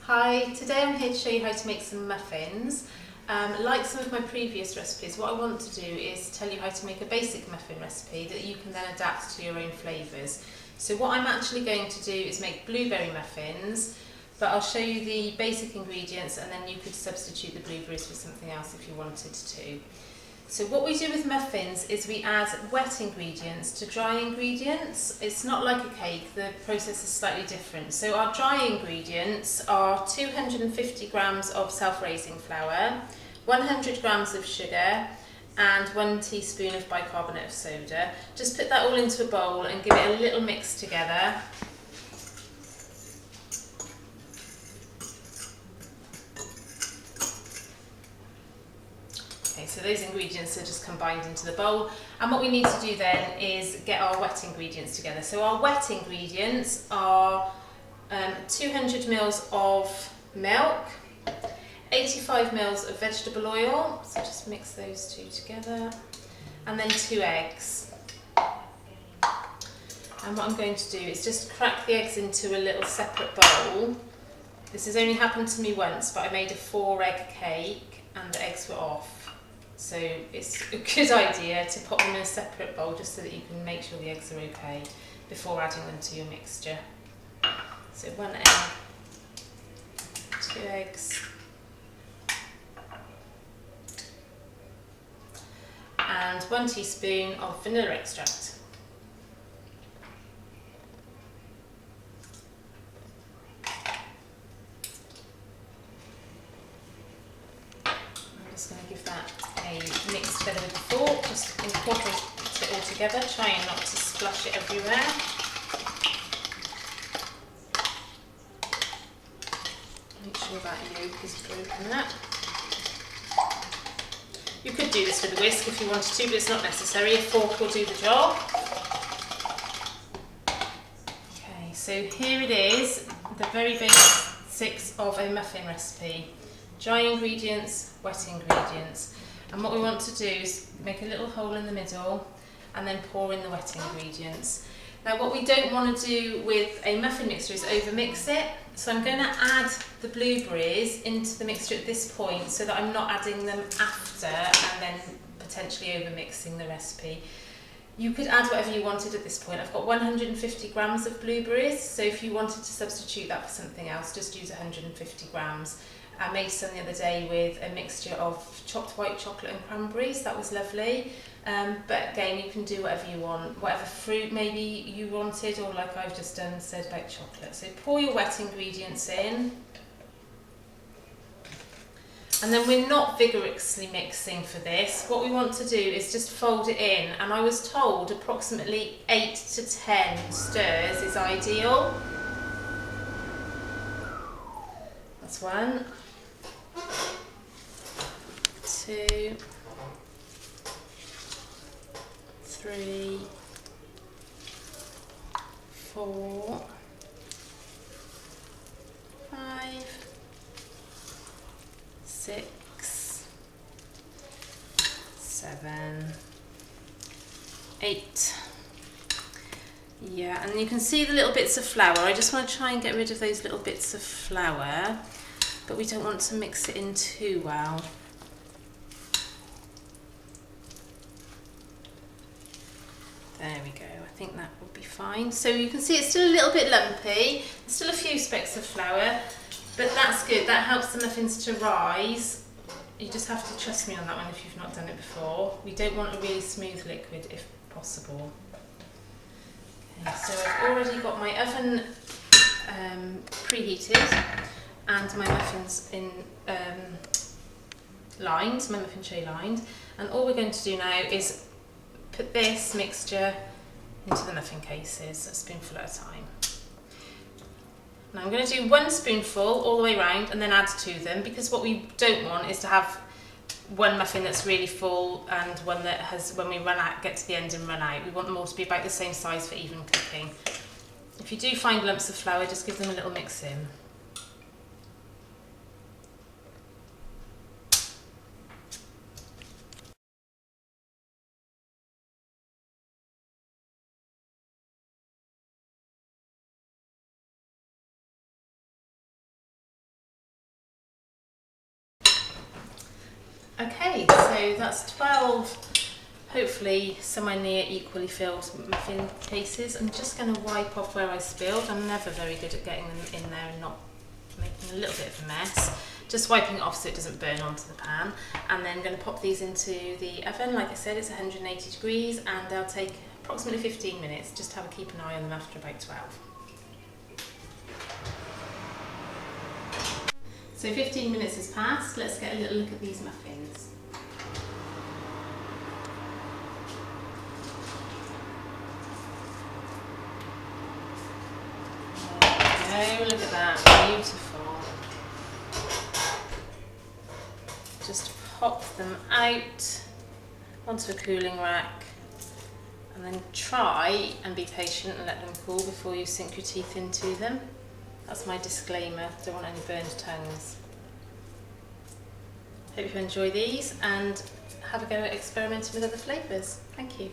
Hi, today I'm here to show you how to make some muffins. Like some of my previous recipes, what I want to do is tell you how to make a basic muffin recipe that you can then adapt to your own flavours. So what I'm actually going to do is make blueberry muffins, but I'll show you the basic ingredients and then you could substitute the blueberries for something else if you wanted to. So what we do with muffins is we add wet ingredients to dry ingredients. It's not like a cake, the process is slightly different. So our dry ingredients are 250 grams of self-raising flour, 100 grams of sugar and 1 teaspoon of bicarbonate of soda. Just put that all into a bowl and give it a little mix together. Okay, so those ingredients are just combined into the bowl, and what we need to do then is get our wet ingredients together. So our wet ingredients are 200 mils of milk, 85 mils of vegetable oil, so just mix those two together, and then 2 eggs. And what I'm going to do is just crack the eggs into a little separate bowl. This has only happened to me once, but I made a 4-egg cake and the eggs were off. So it's a good idea to put them in a separate bowl just so that you can make sure the eggs are okay before adding them to your mixture. So 1 egg, 2 eggs, and 1 teaspoon of vanilla extract. I'm just going to give that a mix together with a fork, just incorporate it all together, trying not to splash it everywhere. Make sure that yolk is broken up. You could do this with a whisk if you wanted to, but it's not necessary. A fork will do the job. Okay, so here it is, the very basics of a muffin recipe. Dry ingredients, wet ingredients. And what we want to do is make a little hole in the middle and then pour in the wet ingredients. Now what we don't want to do with a muffin mixture is overmix it. So I'm going to add the blueberries into the mixture at this point so that I'm not adding them after and then potentially overmixing the recipe. You could add whatever you wanted at this point. I've got 150 grams of blueberries, so if you wanted to substitute that for something else, just use 150 grams. I made some the other day with a mixture of chopped white chocolate and cranberries. That was lovely. But again, you can do whatever you want, whatever fruit maybe you wanted, or like I've just done, said about chocolate. So pour your wet ingredients in. And then we're not vigorously mixing for this. What we want to do is just fold it in. And I was told approximately 8 to 10 stirs is ideal. That's 1, 2, 3, 4, 5, 6, 7, 8. Yeah, and you can see the little bits of flour. I just want to try and get rid of those little bits of flour, but we don't want to mix it in too well. There we go, I think that will be fine. So you can see it's still a little bit lumpy, there's still a few specks of flour, but that's good, that helps the muffins to rise. You just have to trust me on that one if you've not done it before. We don't want a really smooth liquid if possible. Okay, so I've already got my oven preheated and my muffins in lined, my muffin tray lined, and all we're going to do now is put this mixture into the muffin cases, a spoonful at a time. Now I'm going to do 1 spoonful all the way around and then add to them, because what we don't want is to have one muffin that's really full and one that has, when we run out, get to the end and run out. We want them all to be about the same size for even cooking. If you do find lumps of flour, just give them a little mix in. Okay, so that's 12, hopefully somewhere near equally filled muffin cases. I'm just going to wipe off where I spilled. I'm never very good at getting them in there and not making a little bit of a mess. Just wiping it off so it doesn't burn onto the pan. And then I'm going to pop these into the oven. Like I said, it's 180 degrees and they'll take approximately 15 minutes. Just have a keep an eye on them after about 12. So 15 minutes has passed. Let's get a little look at these muffins. There we go, look at that, beautiful. Just pop them out onto a cooling rack and then try and be patient and let them cool before you sink your teeth into them. That's my disclaimer, don't want any burned tongues. Hope you enjoy these and have a go at experimenting with other flavours. Thank you.